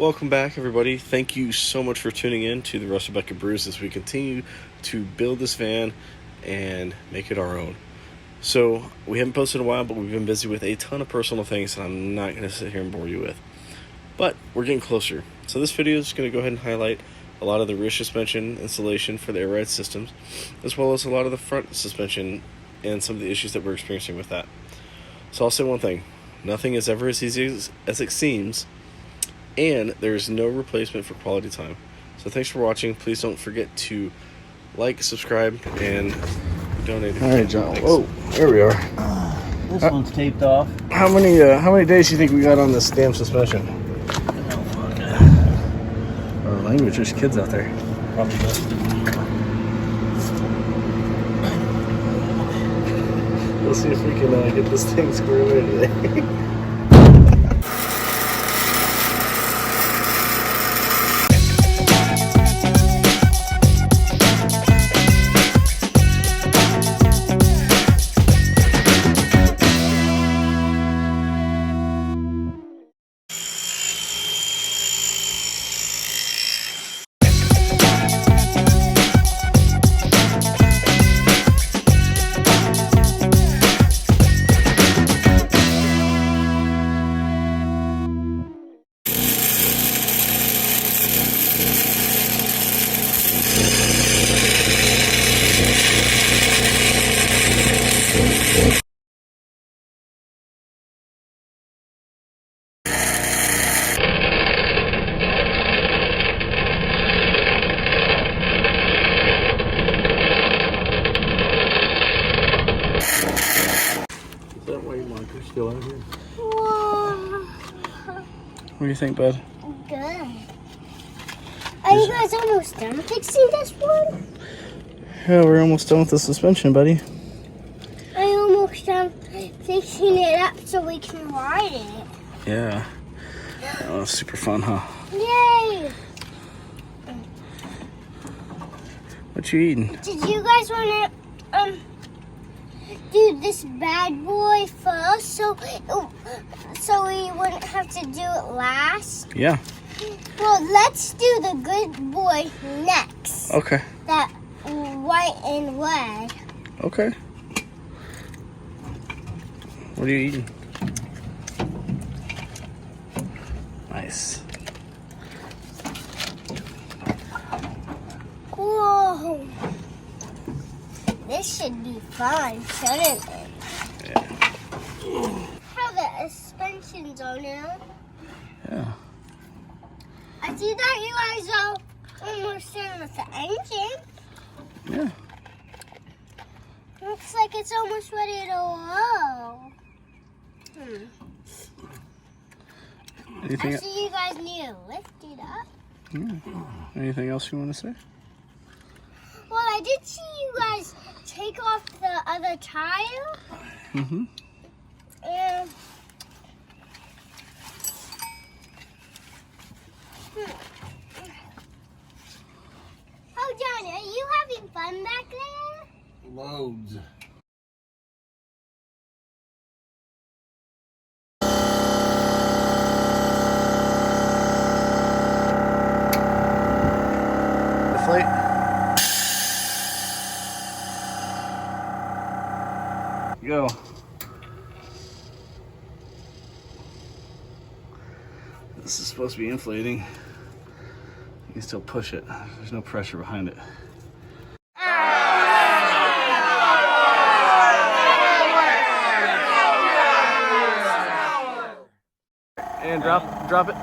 Welcome back, everybody. Thank you so much for tuning in to the Russ Rebecca Brews as we continue to build this van and make it our own. So, we haven't posted in a while, but we've been busy with a ton of personal things that I'm not going to sit here and bore you with. But we're getting closer. So this video is going to go ahead and highlight a lot of the rear suspension installation for the air ride systems, as well as a lot of the front suspension and some of the issues that we're experiencing with that. So I'll say one thing. Nothing is ever as easy as it seems, and there's no replacement for quality time. So thanks for watching. Please don't forget to like, subscribe, and donate. All right, John. Whoa, there we are. This one's taped off. How many days do you think we got on this damn suspension? Our language, there's kids out there. Probably less than a week. Let's see if we can get this thing squared away today. Still out here. What do you think, bud? Good. Are you guys almost done fixing this one? Yeah, we're almost done with the suspension, buddy. Are you almost done fixing it up so we can ride it? Yeah. Oh, that's super fun, huh? Yay! What you eating? Did you guys want to do this bad boy first so we wouldn't have to do it last? Yeah. Well, let's do the good boy next. Okay. That white and red. Okay. What are you eating? Nice. Whoa. This should be fun, shouldn't it? Yeah. How the suspensions are now. Yeah. I see that you guys are almost done with the engine. Yeah. Looks like it's almost ready to roll. Anything? I see you guys need to lift it up. Yeah. Anything else you want to say? Well, I did see you guys take off the other tire. Mm-hmm. And oh, John, are you having fun back there? Loads. Deflate. Go. This is supposed to be inflating. You can still push it. There's no pressure behind it. And drop it.